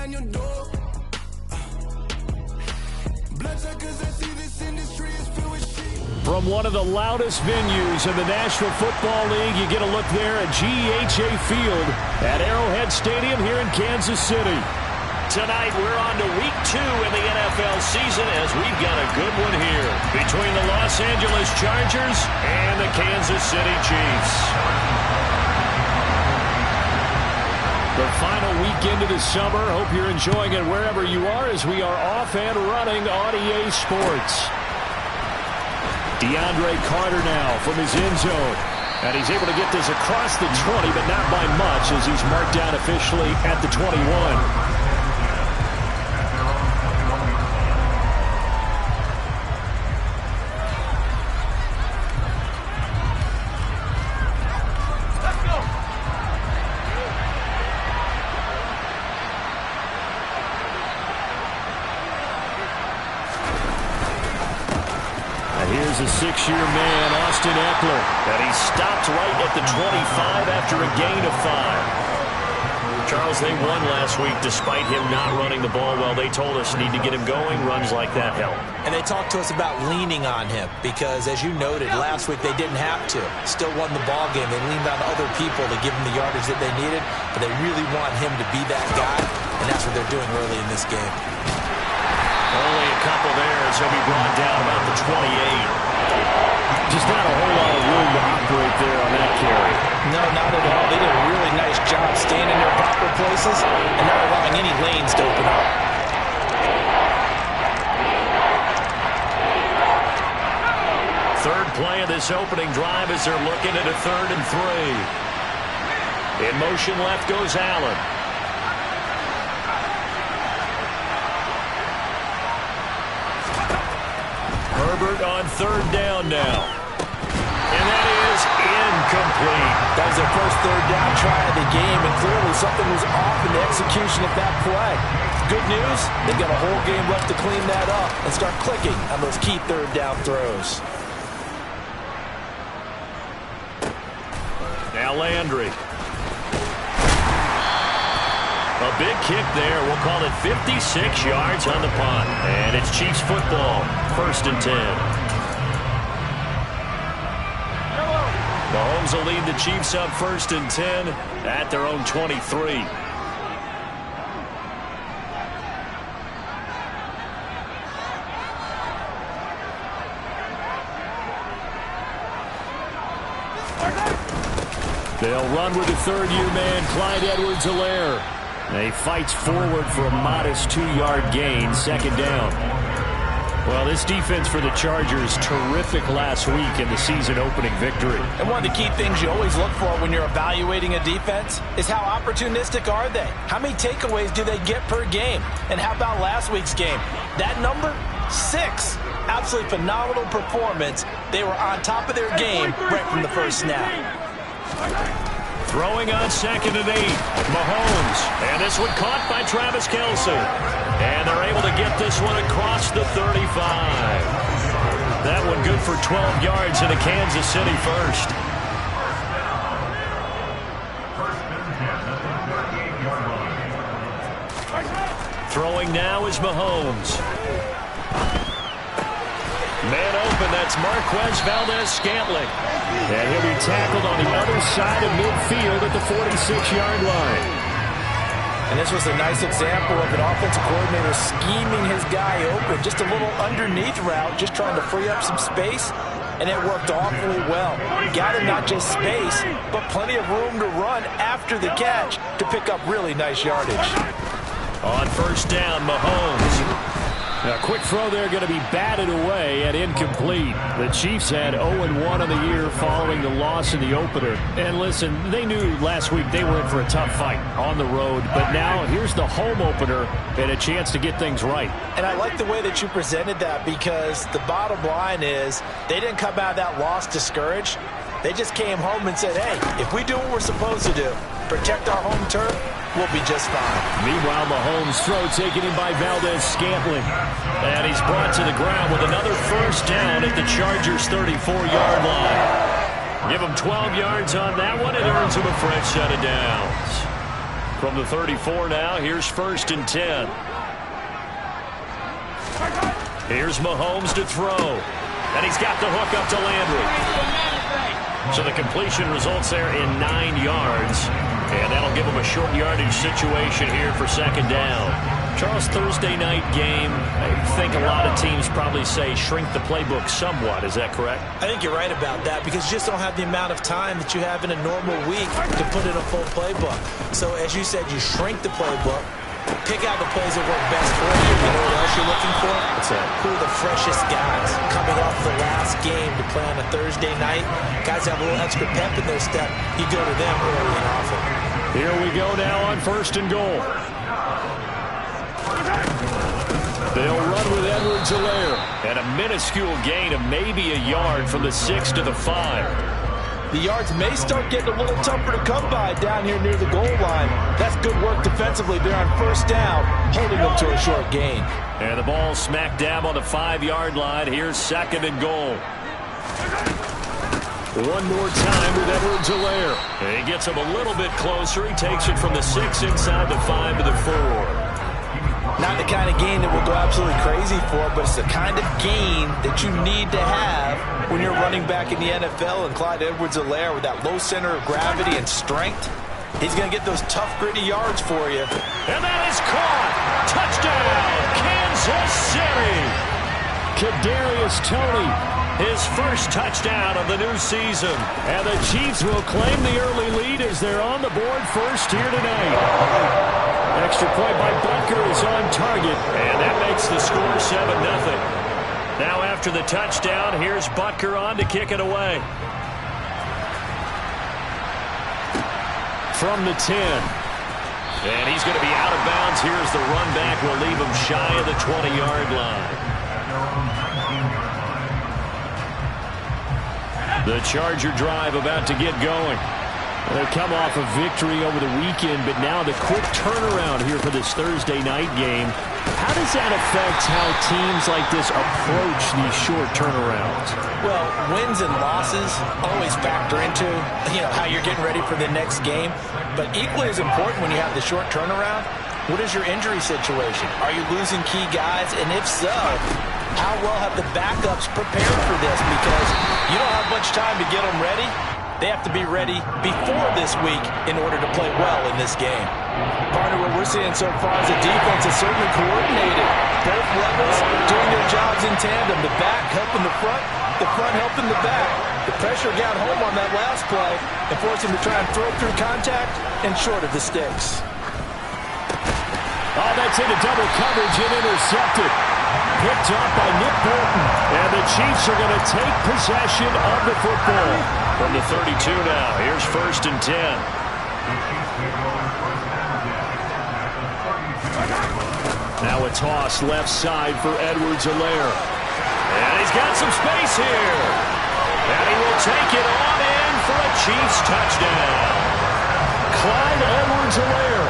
on your door. Bloodsuckers, I see this industry is filled with sheep. From one of the loudest venues in the National Football League, you get a look there at GEHA Field at Arrowhead Stadium here in Kansas City. Tonight, we're on to week 2 in the NFL season as we've got a good one here between the Los Angeles Chargers and the Kansas City Chiefs. The final weekend of the summer. Hope you're enjoying it wherever you are as we are off and running on EA Sports. DeAndre Carter now from his end zone. And he's able to get this across the 20, but not by much as he's marked down officially at the 21. Here's a 6-year man, Austin Eckler. And he stopped right at the 25 after a gain of 5. Charles, they won last week despite him not running the ball well. They told us need to get him going. Runs like that help. And they talked to us about leaning on him because, as you noted, last week they didn't have to. Still won the ball game. They leaned on other people to give him the yardage that they needed, but they really want him to be that guy, and that's what they're doing early in this game. Only a couple there as he'll be brought down about the 28. Just not a whole lot of room to operate there on that carry. No, not at all. They did a really nice job staying in their proper places and not allowing any lanes to open up. Third play of this opening drive as they're looking at a 3rd and 3. In motion left goes Allen. Herbert on 3rd down now. And that is incomplete. That was their first 3rd down try of the game, and clearly something was off in the execution of that play. Good news, they've got a whole game left to clean that up and start clicking on those key 3rd down throws. Now Landry. A big kick there. We'll call it 56 yards on the punt. And it's Chiefs football. 1st and 10. Mahomes will lead the Chiefs up 1st and 10 at their own 23. They'll run with the 3rd-year man, Clyde Edwards-Helaire. He fights forward for a modest 2-yard gain, 2nd down. Well, this defense for the Chargers, terrific last week in the season-opening victory. And one of the key things you always look for when you're evaluating a defense is how opportunistic are they? How many takeaways do they get per game? And how about last week's game? That number? 6. Absolutely phenomenal performance. They were on top of their game right from the first snap. Throwing on 2nd and 8. Mahomes. And this one caught by Travis Kelce. And they're able to get this one across the 35. That one good for 12 yards in a Kansas City 1st. Throwing now is Mahomes. Man open, that's Marquez Valdez-Scantling. And he'll be tackled on the other side of midfield at the 46-yard line. And this was a nice example of an offensive coordinator scheming his guy open. Just a little underneath route, just trying to free up some space. And it worked awfully well. Got him not just space, but plenty of room to run after the catch to pick up really nice yardage. On 1st down, Mahomes. A quick throw there going to be batted away and incomplete. The Chiefs had 0-1 on the year following the loss in the opener. And listen, they knew last week they were in for a tough fight on the road. But now here's the home opener and a chance to get things right. And I like the way that you presented that because the bottom line is they didn't come out of that loss discouraged. They just came home and said, hey, if we do what we're supposed to do, protect our home turf, we'll be just fine. Meanwhile, Mahomes' throw taken in by Valdez-Scantling. And he's brought to the ground with another 1st down at the Chargers' 34-yard line. Give him 12 yards on that one. It earns him a fresh set of downs. From the 34 now, here's 1st and 10. Here's Mahomes to throw. And he's got the hook up to Landry. So the completion results there in 9 yards. And that'll give him a short yardage situation here for 2nd down. Charles, Thursday night game, I think a lot of teams probably say shrink the playbook somewhat. Is that correct? I think you're right about that because you just don't have the amount of time that you have in a normal week to put in a full playbook. So as you said, you shrink the playbook, pick out the plays that work best for you. You know what else you're looking for? What's that? Who are the freshest guys coming off the last game to play on a Thursday night? Guys have a little extra pep in their step. You go to them early and often. Here we go now on 1st and goal. They'll run with Edwards-Helaire. And a minuscule gain of maybe a yard from the 6 to the 5. The yards may start getting a little tougher to come by down here near the goal line. That's good work defensively there on 1st down, holding them to a short gain. And the ball smack dab on the 5-yard line. Here's 2nd and goal. One more time with Edwards-Helaire. He gets him a little bit closer. He takes it from the 6 inside the 5 to the 4. Not the kind of gain that we'll go absolutely crazy for, but it's the kind of gain that you need to have when you're running back in the NFL. And Clyde Edwards-Helaire with that low center of gravity and strength, he's going to get those tough, gritty yards for you. And that is caught. Touchdown, Kansas City. Kadarius Toney, his first touchdown of the new season. And the Chiefs will claim the early lead as they're on the board first here tonight. Extra point by Butker is on target, and that makes the score 7-0. Now after the touchdown, here's Butker on to kick it away. From the 10. And he's going to be out of bounds. Here's the run back. Will leave him shy of the 20-yard line. The Charger drive about to get going. They come off a victory over the weekend, but now the quick turnaround here for this Thursday night game. How does that affect how teams like this approach these short turnarounds? Well, wins and losses always factor into, how you're getting ready for the next game. But equally as important when you have the short turnaround, what is your injury situation? Are you losing key guys? And if so, how well have the backups prepared for this? Because you don't have much time to get them ready. They have to be ready before this week in order to play well in this game. Partner, what we're seeing so far is the defense is certainly coordinated. Both levels doing their jobs in tandem. The back helping the front helping the back. The pressure got home on that last play and forced him to try and throw through contact and short of the sticks. Oh, that's into double coverage and intercepted. Picked up by Nick Bolton. And the Chiefs are going to take possession of the football. From the 32 now, here's 1st and 10. Now a toss left side for Edwards-Helaire. And he's got some space here. And he will take it on in for a Chiefs touchdown. Clyde Edwards-Helaire.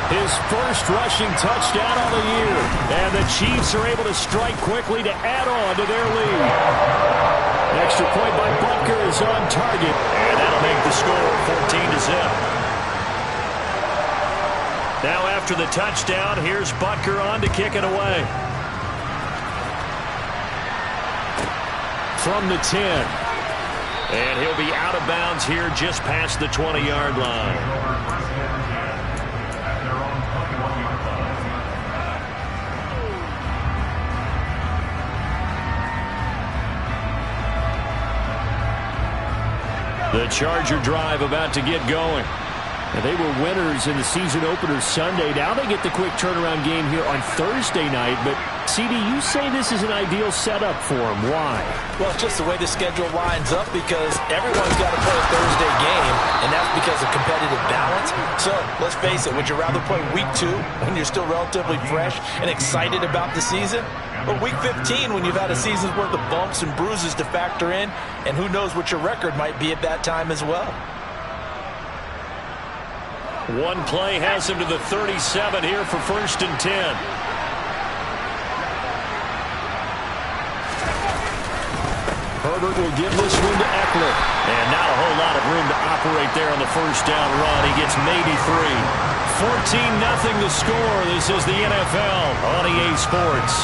His first rushing touchdown of the year. And the Chiefs are able to strike quickly to add on to their lead. Extra point by Butker is on target. And that'll make the score 14-0. Now after the touchdown, here's Butker on to kick it away. From the 10. And he'll be out of bounds here just past the 20-yard line. The Charger drive about to get going. And they were winners in the season opener Sunday. Now they get the quick turnaround game here on Thursday night. But, CD, you say this is an ideal setup for them. Why? Well, it's just the way the schedule lines up because everyone's got to play a Thursday game, and that's because of competitive balance. So, let's face it, would you rather play week 2 when you're still relatively fresh and excited about the season? Or week 15 when you've had a season's worth of bumps and bruises to factor in, and who knows what your record might be at that time as well. One play has him to the 37 here for 1st and 10. Herbert will give this one to Eckler. And not a whole lot of room to operate there on the first down run. He gets maybe 3. 14-0 the score. This is the NFL on EA Sports.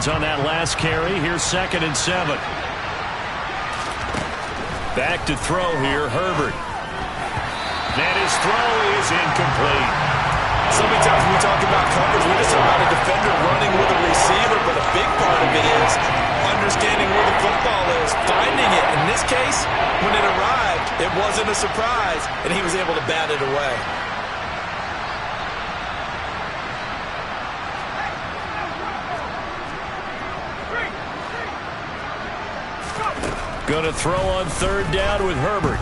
On that last carry. Here's 2nd and 7. Back to throw here, Herbert. And his throw is incomplete. So many times when we talk about coverage, we just talk about a defender running with a receiver, but a big part of it is understanding where the football is, finding it. In this case, when it arrived, it wasn't a surprise, and he was able to bat it away. Going to throw on 3rd down with Herbert.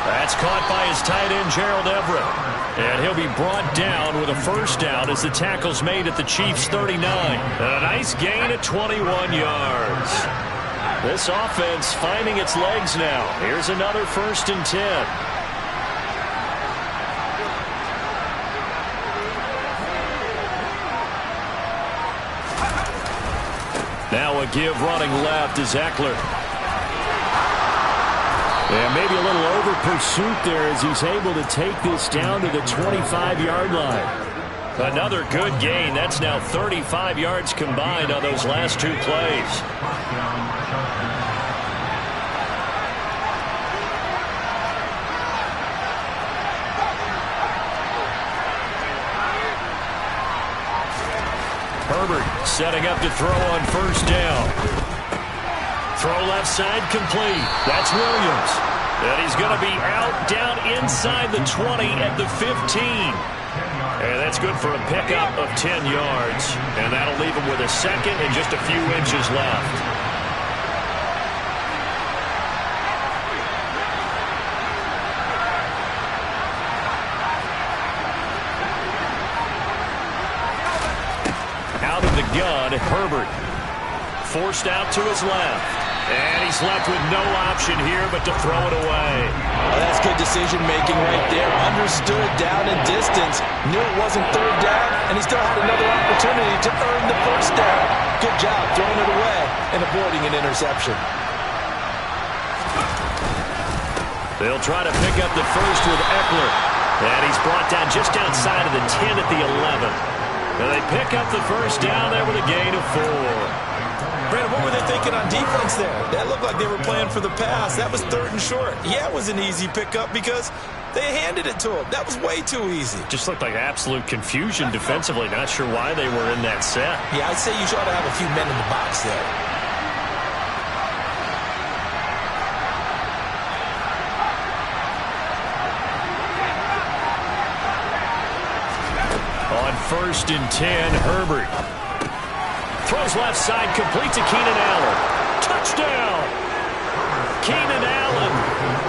That's caught by his tight end, Gerald Everett. And he'll be brought down with a 1st down as the tackle's made at the Chiefs' 39. A nice gain at 21 yards. This offense finding its legs now. Here's another 1st and 10. Now a give running left is Eckler. And maybe a little over pursuit there as he's able to take this down to the 25-yard line. Another good gain. That's now 35 yards combined on those last 2 plays. Herbert setting up to throw on 1st down. Throw left side complete. That's Williams. And he's going to be out down inside the 20 at the 15. And that's good for a pickup of 10 yards. And that'll leave him with a 2nd and just a few inches left. Gun, Herbert forced out to his left, and he's left with no option here but to throw it away. Well, that's good decision making right there. Understood down and distance, knew it wasn't 3rd down, and he still had another opportunity to earn the 1st down. Good job throwing it away and avoiding an interception. They'll try to pick up the 1st with Eckler, and he's brought down just outside of the 10 at the 11. And they pick up the 1st down there with a gain of 4. Brandon, what were they thinking on defense there? That looked like they were playing for the pass. That was 3rd and short. Yeah, it was an easy pickup because they handed it to him. That was way too easy. Just looked like absolute confusion defensively. Not sure why they were in that set. Yeah, I'd say you ought to have a few men in the box there. On 1st and 10, Herbert throws left side, complete to Keenan Allen. Touchdown! Keenan Allen,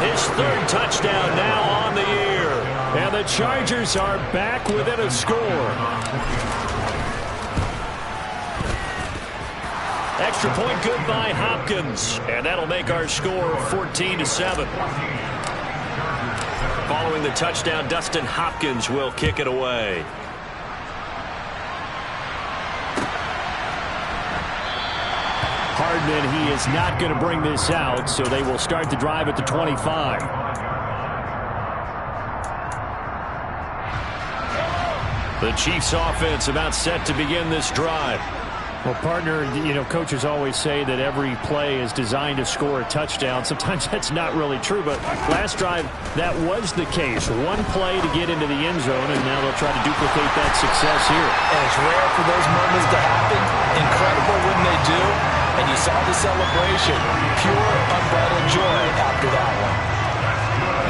his 3rd touchdown now on the year. And the Chargers are back within a score. Extra point good by Hopkins. And that'll make our score 14-7. Following the touchdown, Dustin Hopkins will kick it away. Hardman, he is not going to bring this out, so they will start the drive at the 25. The Chiefs offense about set to begin this drive. Well, partner, you know, coaches always say that every play is designed to score a touchdown. Sometimes that's not really true, but last drive, that was the case. One play to get into the end zone, and now they'll try to duplicate that success here. And it's rare for those moments to happen. Incredible when they do. And you saw the celebration. Pure, unbridled joy after that one.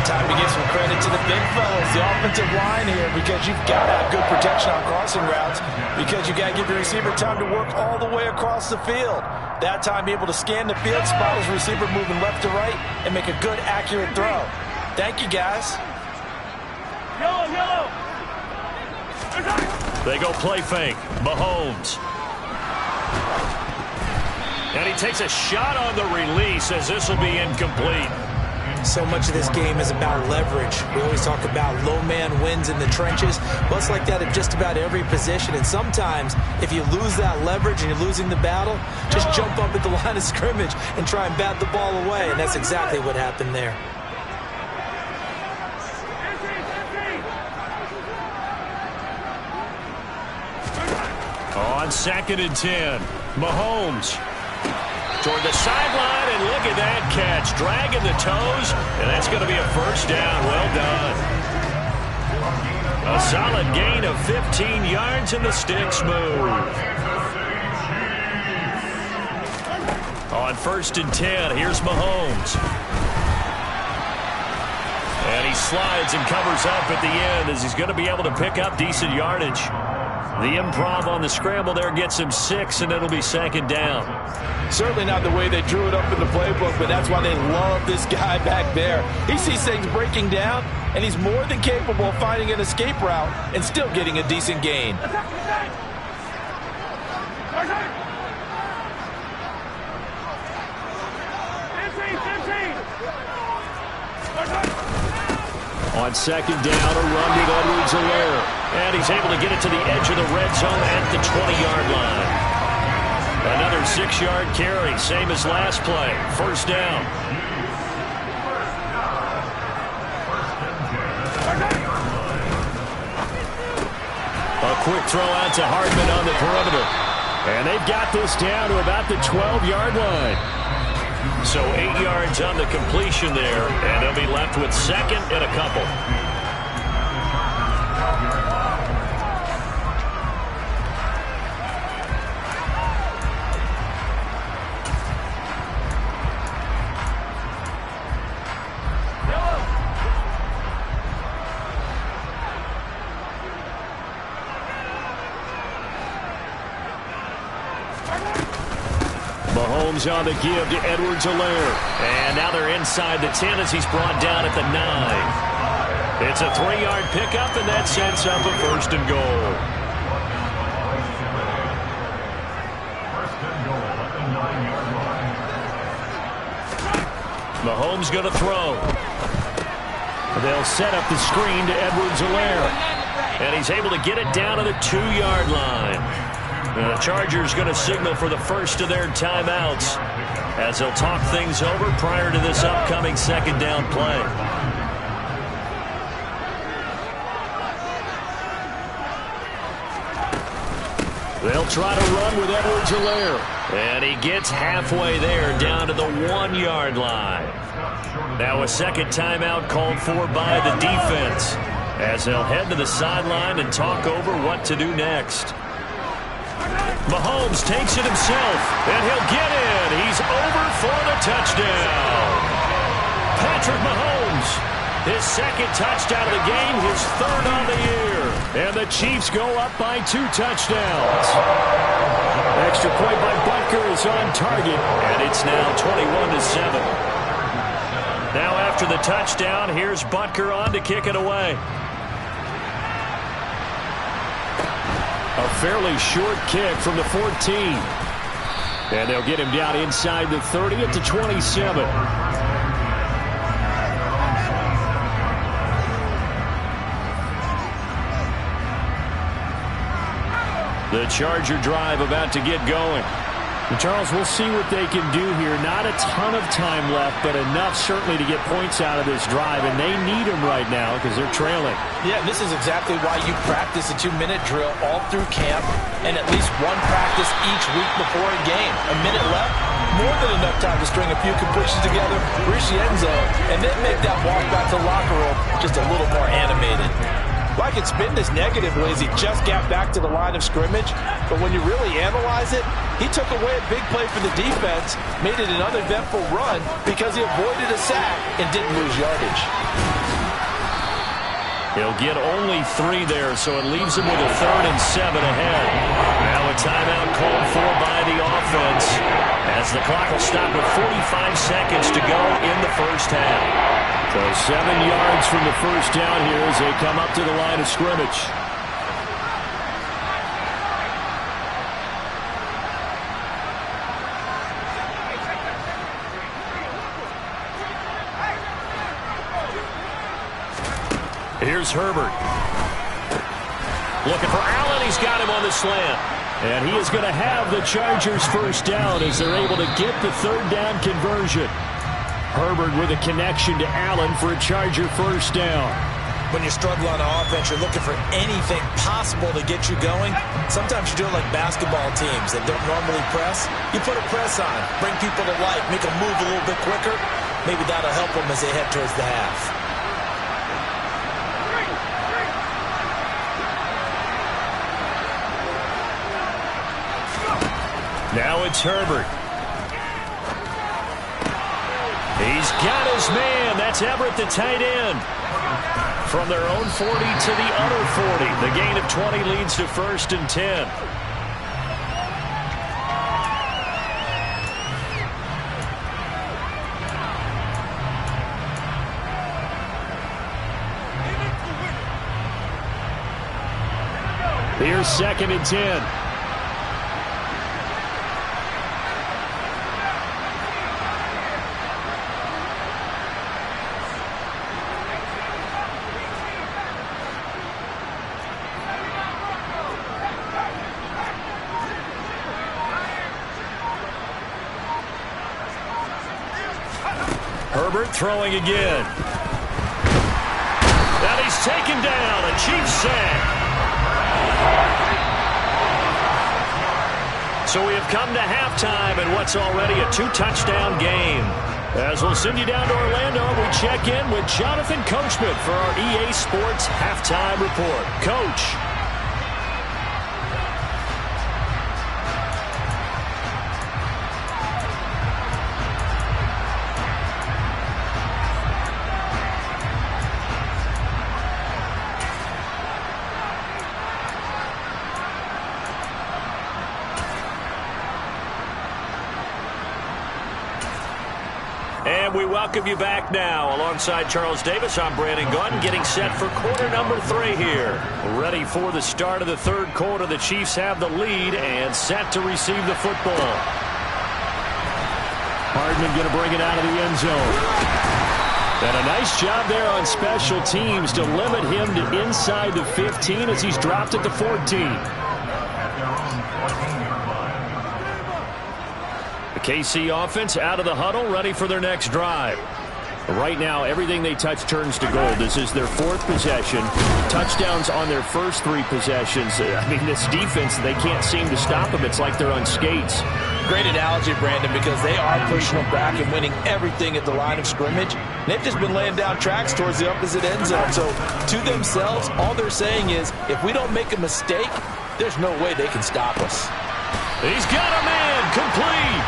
Time to give some credit to the big fellas, the offensive line here, because you've got to have good protection on crossing routes, because you got to give your receiver time to work all the way across the field. That time, be able to scan the field, spot his receiver moving left to right, and make a good, accurate throw. Thank you, guys. Yellow. They go play fake. Mahomes. And he takes a shot on the release as this will be incomplete. So much of this game is about leverage. We always talk about low man wins in the trenches. Well, it's like that at just about every position. And sometimes, if you lose that leverage and you're losing the battle, just jump up at the line of scrimmage and try and bat the ball away. And that's exactly what happened there. On 2nd and 10, Mahomes toward the sideline, and look at that catch. Dragging the toes, and that's going to be a first down. Well done. A solid gain of 15 yards, and the sticks move. On 1st and 10, here's Mahomes. And he slides and covers up at the end as he's going to be able to pick up decent yardage. The improv on the scramble there gets him 6, and it'll be 2nd down. Certainly not the way they drew it up in the playbook, but that's why they love this guy back there. He sees things breaking down, and he's more than capable of finding an escape route and still getting a decent gain. On 2nd down, a run with Edwards-Helaire. And he's able to get it to the edge of the red zone at the 20-yard line. Another 6-yard carry, same as last play. First down. A quick throw out to Hardman on the perimeter. And they've got this down to about the 12-yard line. So 8 yards on the completion there, and they'll be left with 2nd and a couple. Mahomes on the give to Edwards-Helaire. And now they're inside the 10 as he's brought down at the 9. It's a 3-yard pickup, and that sets up a 1st and goal. Mahomes going to throw. They'll set up the screen to Edwards-Helaire. And he's able to get it down to the 2-yard line. The Chargers going to signal for the first of their timeouts as they'll talk things over prior to this upcoming 2nd down play. They'll try to run with Edwards-Helaire. And he gets halfway there down to the 1-yard line. Now a 2nd timeout called for by the defense as they'll head to the sideline and talk over what to do next. Mahomes takes it himself, and he'll get in. He's over for the touchdown. Patrick Mahomes, his 2nd touchdown of the game, his 3rd on the year. And the Chiefs go up by 2 touchdowns. Extra point by Butker is on target, and it's now 21-7. Now after the touchdown, here's Butker on to kick it away. A fairly short kick from the 14. And they'll get him down inside the 30 at the 27. The Charger drive about to get going. And Charles, we'll see what they can do here. Not a ton of time left, but enough certainly to get points out of this drive, and they need them right now because they're trailing. Yeah, this is exactly why you practice a 2-minute drill all through camp and at least one practice each week before a game. A minute left, more than enough time to string a few completions together, reach the end zone, and then make that walk back to the locker room just a little more animated. Well, I could spin this negatively as he just got back to the line of scrimmage, but when you really analyze it, he took away a big play for the defense, made it an uneventful run because he avoided a sack and didn't lose yardage. He'll get only 3 there, so it leaves him with a 3rd and 7 ahead. Now a timeout called for by the offense as the clock will stop with 45 seconds to go in the first half. So 7 yards from the first down here as they come up to the line of scrimmage. Here's Herbert. Looking for Allen. He's got him on the slant. And he is going to have the Chargers first down as they're able to get the third down conversion. Herbert with a connection to Allen for a Charger first down. When you struggle on offense, you're looking for anything possible to get you going. Sometimes you do it like basketball teams that don't normally press. You put a press on, bring people to life, make them move a little bit quicker. Maybe that'll help them as they head towards the half. Now it's Herbert. He's got his man. That's Everett, the tight end. From their own 40 to the other 40. The gain of 20 leads to 1st and 10. Here's 2nd and 10. Herbert throwing again. And he's taken down. A Chiefs sack. So we have come to halftime in what's already a 2-touchdown game. As we'll send you down to Orlando, we check in with Jonathan Coachman for our EA Sports Halftime Report. Coach. And we welcome you back now. Alongside Charles Davis, I'm Brandon Gunn, getting set for quarter number 3 here. Ready for the start of the third quarter. The Chiefs have the lead and set to receive the football. Hardman going to bring it out of the end zone. And a nice job there on special teams to limit him to inside the 15 as he's dropped at the 14. KC offense out of the huddle, ready for their next drive. Right now, everything they touch turns to gold. This is their 4th possession. Touchdowns on their first 3 possessions. I mean, this defense, they can't seem to stop them. It's like they're on skates. Great analogy, Brandon, because they are pushing them back and winning everything at the line of scrimmage. They've just been laying down tracks towards the opposite end zone. So, to themselves, all they're saying is, if we don't make a mistake, there's no way they can stop us. He's got a man complete.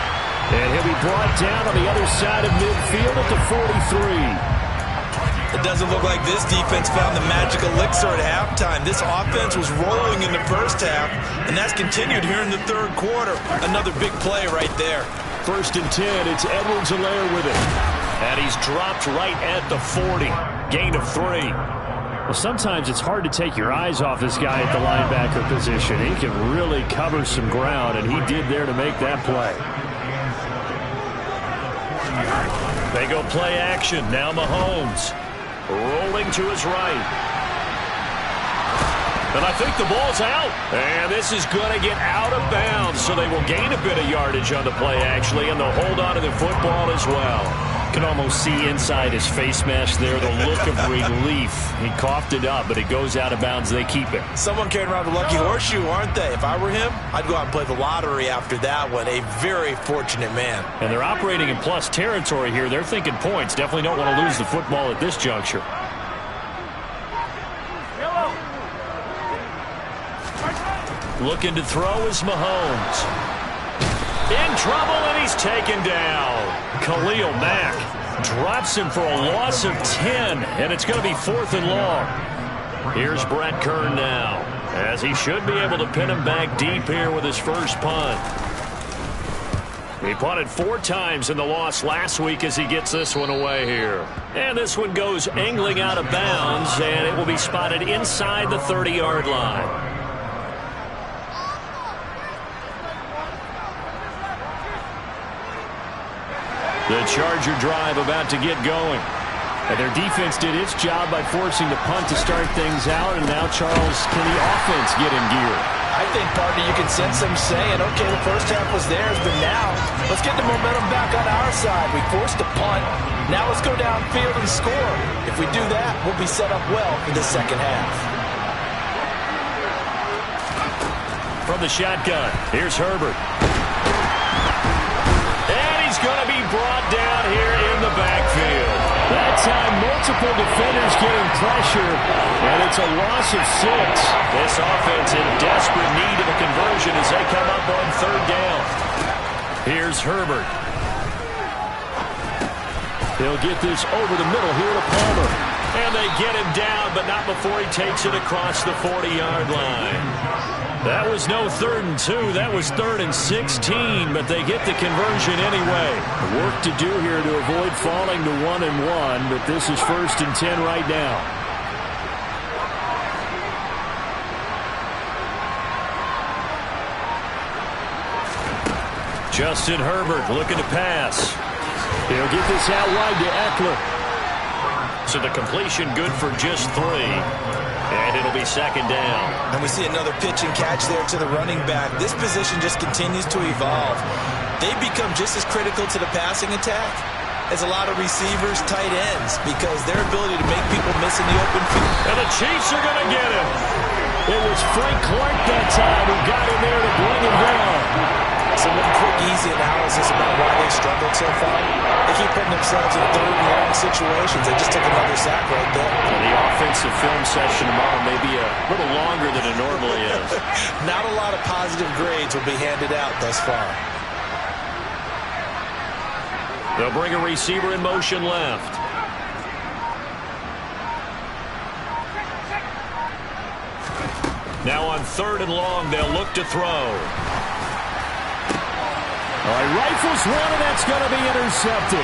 And he'll be brought down on the other side of midfield at the 43. It doesn't look like this defense found the magic elixir at halftime. This offense was rolling in the first half, and that's continued here in the third quarter. Another big play right there. 1st and 10, it's Edwards-Helaire with it. And he's dropped right at the 40. Gain of 3. Well, sometimes it's hard to take your eyes off this guy at the linebacker position. He can really cover some ground, and he did there to make that play. They go play action. Now Mahomes rolling to his right. And I think the ball's out. And this is going to get out of bounds, so they will gain a bit of yardage on the play, actually, and they'll hold on to the football as well. Can almost see inside his face mask there the look of relief. He coughed it up, but it goes out of bounds. They keep it. Someone carrying around a lucky horseshoe, aren't they? If I were him, I'd go out and play the lottery after that one. A very fortunate man. And they're operating in plus territory here. They're thinking points. Definitely don't want to lose the football at this juncture. Looking to throw is Mahomes. In trouble, and he's taken down. Khalil Mack drops him for a loss of 10, and it's going to be 4th and long. Here's Brett Kern now, as he should be able to pin him back deep here with his first punt. He punted 4 times in the loss last week as he gets this one away here. And this one goes angling out of bounds, and it will be spotted inside the 30-yard line. The Charger drive about to get going. And their defense did its job by forcing the punt to start things out, and now Charles, can the offense get in gear? I think, partner, you can sense them saying, okay, the first half was theirs, but now let's get the momentum back on our side. We forced a punt. Now let's go downfield and score. If we do that, we'll be set up well for the second half. From the shotgun, here's Herbert. And he's going to be brought down here in the backfield. That time, multiple defenders getting pressure, and it's a loss of 6. This offense in desperate need of a conversion as they come up on third down. Here's Herbert. He'll get this over the middle here to Palmer. And they get him down, but not before he takes it across the 40-yard line. That was no 3rd and 2. That was 3rd and 16, but they get the conversion anyway. Work to do here to avoid falling to 1-1, but this is 1st and 10 right now. Justin Herbert looking to pass. He'll get this out wide to Eckler. So the completion good for just 3. And it'll be 2nd down. And we see another pitch and catch there to the running back. This position just continues to evolve. They become just as critical to the passing attack as a lot of receivers, tight ends, because their ability to make people miss in the open field. And the Chiefs are going to get him. It was Frank Clark that time who got in there to bring him down. Some quick, easy analysis about why they struggled so far. They keep putting themselves in 3rd and long situations. They just took another sack right there. And the offensive film session tomorrow may be a little longer than it normally is. Not a lot of positive grades will be handed out thus far. They'll bring a receiver in motion left. Now on 3rd and long, they'll look to throw. All right, rifles one, and that's going to be intercepted.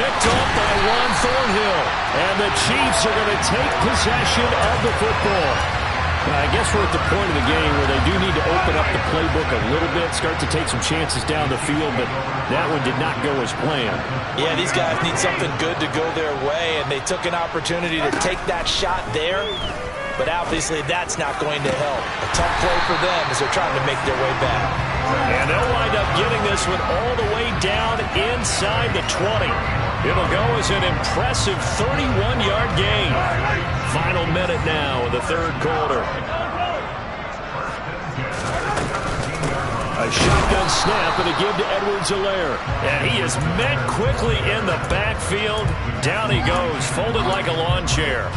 Picked up by Juan Thornhill. And the Chiefs are going to take possession of the football. Now, I guess we're at the point of the game where they do need to open up the playbook a little bit, start to take some chances down the field, but that one did not go as planned. Yeah, these guys need something good to go their way, and they took an opportunity to take that shot there, but obviously that's not going to help. A tough play for them as they're trying to make their way back. And they'll wind up getting this one all the way down inside the 20. It'll go as an impressive 31-yard gain. Final minute now in the 3rd quarter. A shotgun snap and a give to Edwards-Helaire. And he is met quickly in the backfield. Down he goes, folded like a lawn chair.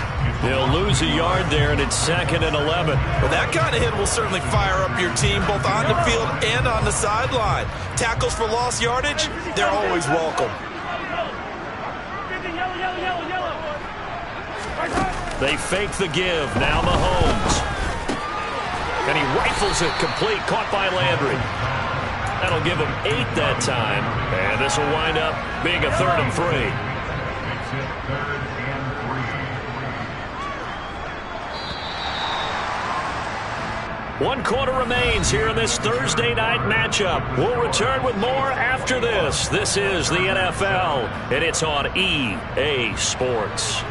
They'll lose a yard there, and it's 2nd and 11. Well, that kind of hit will certainly fire up your team both on the field and on the sideline. Tackles for lost yardage, they're always welcome. They fake the give. Now Mahomes. And he rifles it complete, caught by Landry. That'll give him 8 that time. And this will wind up being a 3rd and 3. 1 quarter remains here in this Thursday night matchup. We'll return with more after this. This is the NFL, and it's on EA Sports.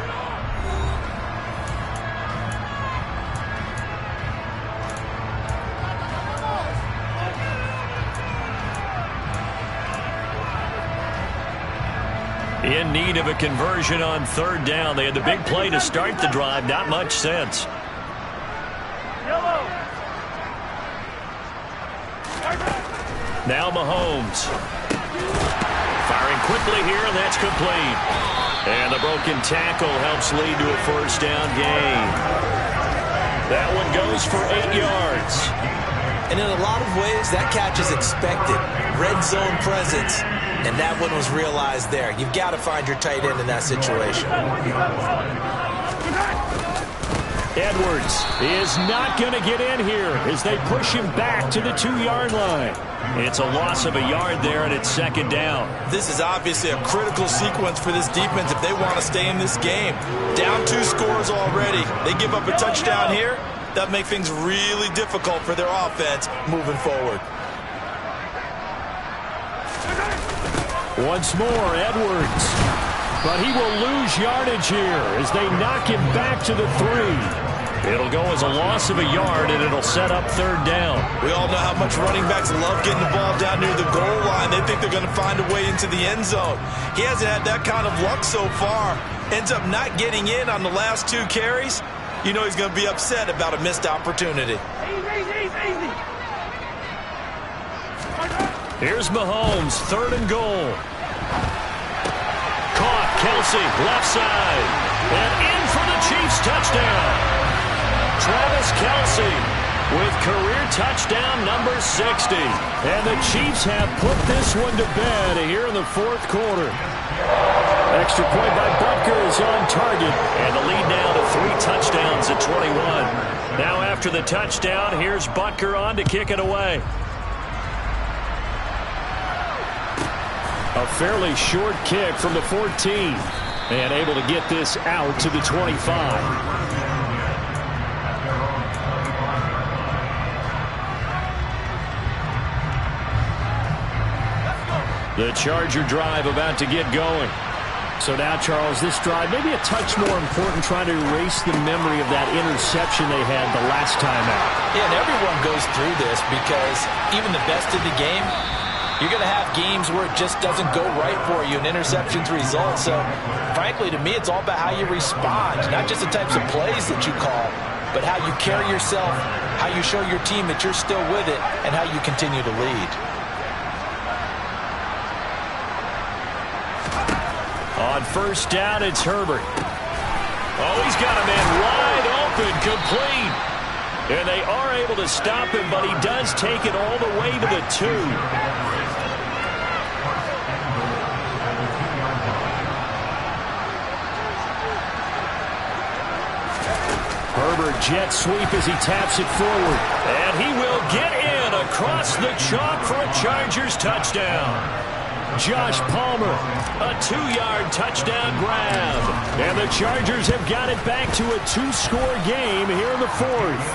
In need of a conversion on 3rd down. They had the big play to start the drive. Not much sense. Now Mahomes. Firing quickly here, and that's complete. And the broken tackle helps lead to a 1st down gain. That one goes for 8 yards. And in a lot of ways, that catch is expected. Red zone presence. And that one was realized there. You've got to find your tight end in that situation. Edwards is not going to get in here as they push him back to the 2-yard line. It's a loss of a yard there, and it's 2nd down. This is obviously a critical sequence for this defense if they want to stay in this game. Down 2 scores already. They give up a touchdown here. That makes things really difficult for their offense moving forward. Once more, Edwards. But he will lose yardage here as they knock him back to the 3. It'll go as a loss of a yard, and it'll set up 3rd down. We all know how much running backs love getting the ball down near the goal line. They think they're going to find a way into the end zone. He hasn't had that kind of luck so far. Ends up not getting in on the last 2 carries. You know he's going to be upset about a missed opportunity. Here's Mahomes, 3rd and goal. Caught, Kelsey, left side. And in for the Chiefs touchdown. Travis Kelsey with career touchdown number 60. And the Chiefs have put this one to bed here in the 4th quarter. Extra point by Butker is on target. And the lead now to 3 touchdowns at 21. Now after the touchdown, here's Butker on to kick it away. A fairly short kick from the 14. And able to get this out to the 25. The Charger drive about to get going. So now, Charles, this drive maybe a touch more important, trying to erase the memory of that interception they had the last time out. Yeah, and everyone goes through this because even the best in the game, you're going to have games where it just doesn't go right for you, and interceptions result. So, frankly, to me, it's all about how you respond, not just the types of plays that you call, but how you carry yourself, how you show your team that you're still with it, and how you continue to lead. On 1st down, it's Herbert. Oh, he's got a man wide open, complete. And they are able to stop him, but he does take it all the way to the 2. Herbert jet sweep as he taps it forward. And he will get in across the chalk for a Chargers touchdown. Josh Palmer, a 2-yard touchdown grab. And the Chargers have got it back to a 2-score game here in the 4th.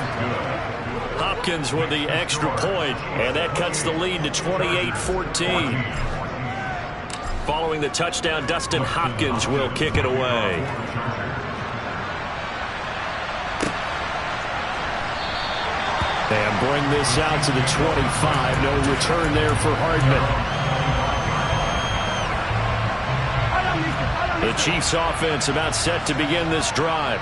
Hopkins with the extra point, and that cuts the lead to 28-14. Following the touchdown, Dustin Hopkins will kick it away. And bring this out to the 25. No return there for Hardman. The Chiefs offense about set to begin this drive.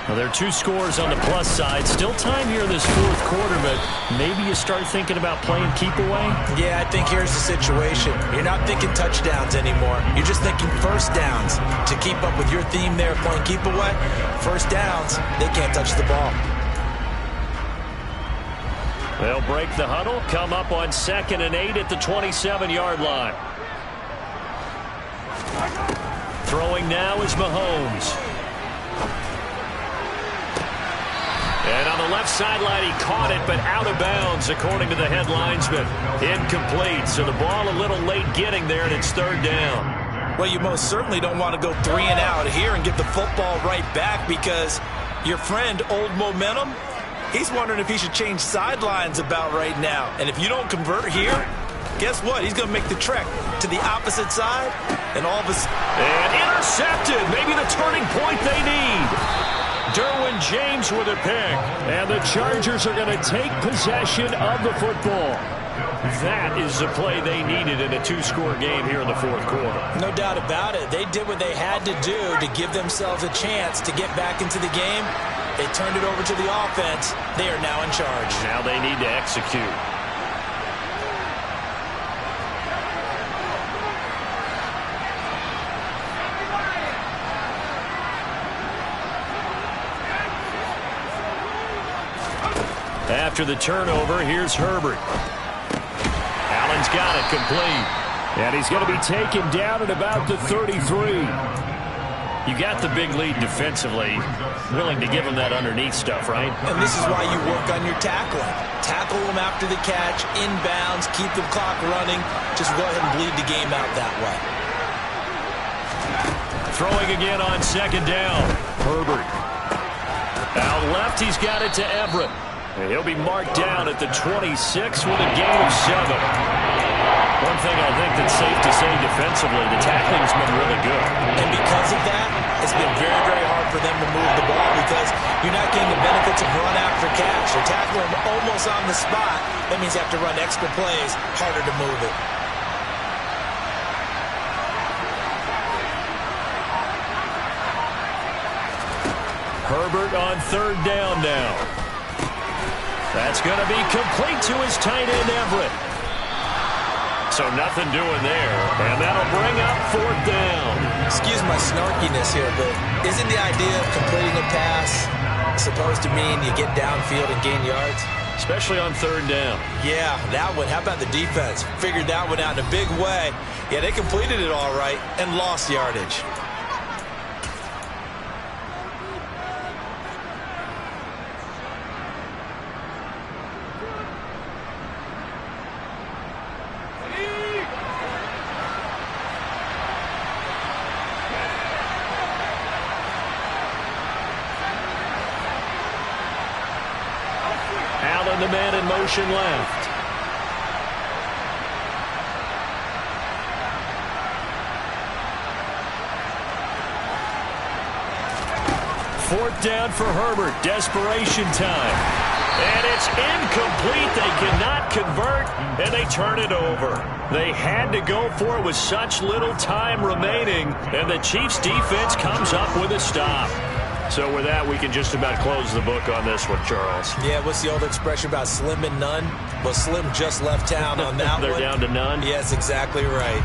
Well, there are 2 scores on the plus side. Still time here in this 4th quarter, but maybe you start thinking about playing keep away? Yeah, I think here's the situation. You're not thinking touchdowns anymore. You're just thinking 1st downs. To keep up with your theme there, playing keep away, 1st downs, they can't touch the ball. They'll break the huddle, come up on 2nd and 8 at the 27-yard line. Throwing now is Mahomes. And on the left sideline, he caught it, but out of bounds, according to the head linesman. Incomplete, so the ball a little late getting there, and it's 3rd down. Well, you most certainly don't want to go 3 and out here and get the football right back, because your friend, Old Momentum, he's wondering if he should change sidelines about right now. And if you don't convert here, guess what? He's going to make the trek to the opposite side, and all of a sudden... And intercepted, maybe the turning point they need. Derwin James with a pick. And the Chargers are going to take possession of the football. That is the play they needed in a 2-score game here in the 4th quarter. No doubt about it. They did what they had to do to give themselves a chance to get back into the game. They turned it over to the offense. They are now in charge. Now they need to execute. After the turnover, here's Herbert. Allen's got it complete. And he's going to be taken down at about the 33. You got the big lead defensively. Willing to give him that underneath stuff, right? And this is why you work on your tackling. Tackle them after the catch, inbounds, keep the clock running. Just go ahead and bleed the game out that way. Throwing again on 2nd down. Herbert. Out left, he's got it to Everett. And he'll be marked down at the 26 with a gain of 7. One thing I think that's safe to say defensively, the tackling's been really good. And because of that, it's been very, very hard for them to move the ball because you're not getting the benefits of run after catch. You're tackling almost on the spot. That means you have to run extra plays, harder to move it. Herbert on third down now. That's going to be complete to his tight end, Everett. So nothing doing there, and that'll bring up fourth down. Excuse my snarkiness here, but isn't the idea of completing a pass supposed to mean you get downfield and gain yards? Especially on third down. Yeah, that one. How about the defense? Figured that one out in a big way. Yeah, they completed it all right and lost yardage. The man in motion left. Fourth down for Herbert. Desperation time. And it's incomplete. They cannot convert, and they turn it over. They had to go for it with such little time remaining, and the Chiefs' defense comes up with a stop. So with that, we can just about close the book on this one, Charles. Yeah, what's the old expression about slim and none? Well, Slim just left town on that They're one. down to none? Yes, exactly right.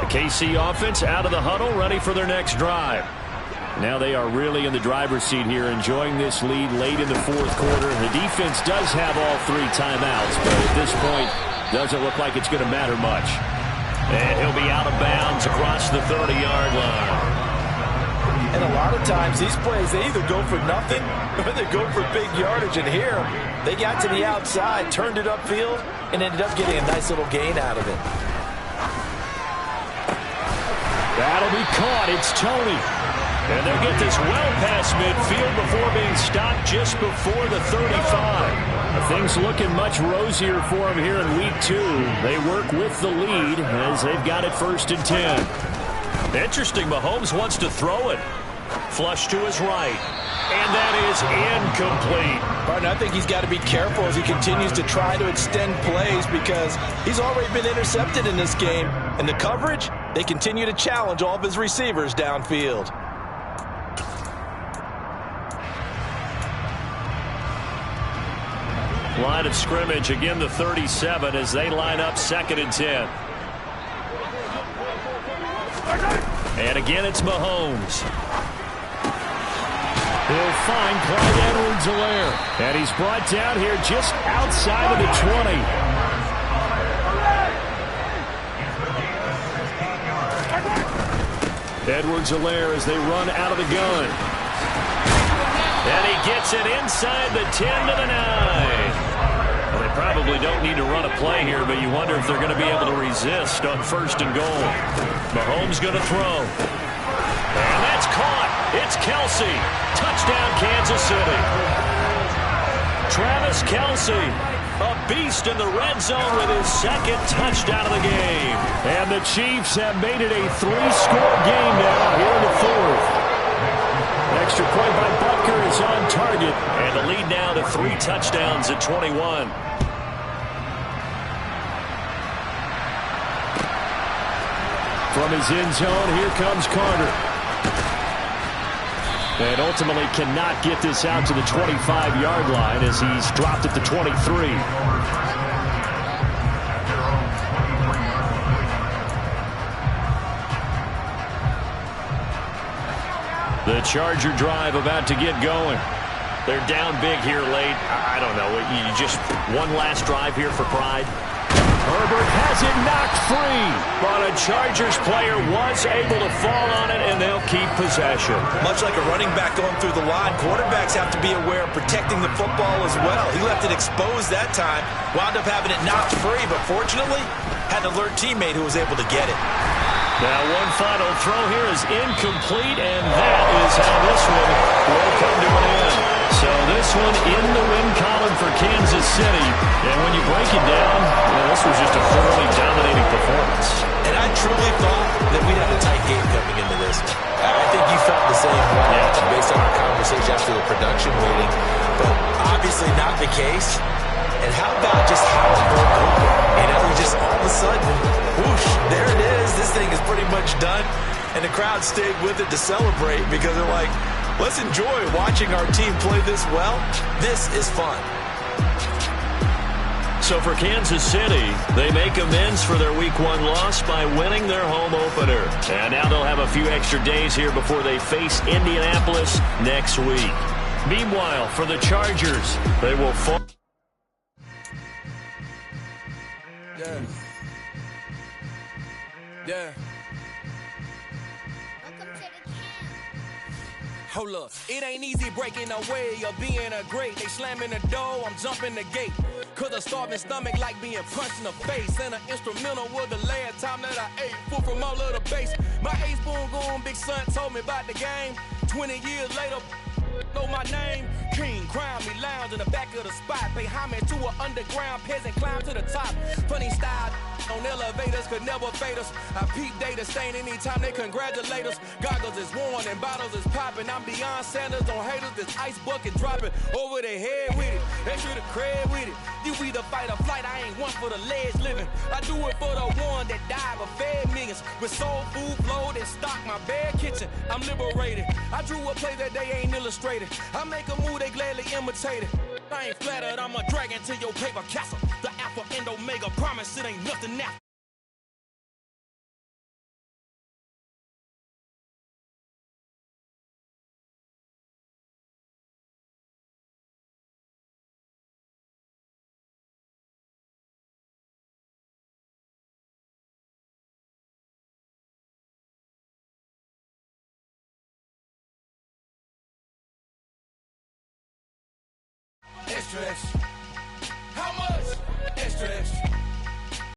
The KC offense out of the huddle, ready for their next drive. Now they are really in the driver's seat here, enjoying this lead late in the fourth quarter. The defense does have all three timeouts, but at this point, doesn't look like it's going to matter much. And he'll be out of bounds across the 30-yard line. And a lot of times, these plays, they either go for nothing or they go for big yardage. And here, they got to the outside, turned it upfield, and ended up getting a nice little gain out of it. That'll be caught. It's Tony. And they'll get this well past midfield before being stopped just before the 35. Things looking much rosier for them here in week 2. They work with the lead as they've got it 1st and 10. Interesting, Mahomes wants to throw it. Flush to his right. And that is incomplete. Partner, I think he's got to be careful as he continues to try to extend plays because he's already been intercepted in this game. And the coverage, they continue to challenge all of his receivers downfield. Line of scrimmage, again the 37 as they line up 2nd and 10. And again it's Mahomes. He'll find Clyde Edwards-Helaire. And he's brought down here just outside of the 20. Edwards-Helaire as they run out of the gun. And he gets it inside the 10 to the 9. Well, they probably don't need to run a play here, but you wonder if they're going to be able to resist on 1st and goal. Mahomes going to throw. And that's caught. It's Kelsey. Touchdown, Kansas City. Travis Kelsey, a beast in the red zone with his 2nd touchdown of the game. And the Chiefs have made it a 3-score game now here in the 4th. Extra point by Butker is on target. And the lead now to 3 touchdowns at 21. From his end zone, here comes Carter. And ultimately cannot get this out to the 25-yard line as he's dropped at the 23. The Charger drive about to get going. They're down big here late. I don't know. You just one last drive here for pride. Herbert has it knocked free. But a Chargers player was able to fall on it, and they'll keep possession. Much like a running back going through the line, quarterbacks have to be aware of protecting the football as well. He left it exposed that time, wound up having it knocked free, but fortunately had an alert teammate who was able to get it. Now one final throw here is incomplete, and that is how this one will come to an end. So this one in the win column for Kansas City. And when you break it down, was just a thoroughly dominating performance. And I truly thought that we'd have a tight game coming into this. I think you felt the same way based on our conversation after the production meeting, but obviously not the case. And how about just how it broke open? You know, we just all of a sudden, whoosh, there it is. This thing is pretty much done. And the crowd stayed with it to celebrate because they're like, let's enjoy watching our team play this well. This is fun. So for Kansas City, they make amends for their Week 1 loss by winning their home opener. And now they'll have a few extra days here before they face Indianapolis next week. Meanwhile, for the Chargers, they will fall. Yeah. Hold up, it ain't easy breaking away or being a great. They slamming the door, I'm jumping the gate. Cause a starving stomach like being punched in the face. And an instrumental was the last time that I ate food from all of the base. My ace boom goon, big son told me about the game. 20 years later, know my name. King, crown me, lounge in the back of the spot. Pay homage to an underground peasant, climb to the top. Funny style on elevators could never fade us. I peep data stain anytime they congratulate us. Goggles is worn and bottles is popping. I'm Deion Sanders on haters, this ice bucket dropping over their head with it. Extra the cred with it. You either fight or flight, I ain't one for the ledge living. I do it for the one that died but fed millions. With soul food flowed and stock my bad kitchen. I'm liberated. I drew a play that they ain't illustrated. I make a move, they gladly imitate it. I ain't flattered, I'm a dragon to your paper castle. The alpha and omega, promise it ain't nothing now. Extra, extra.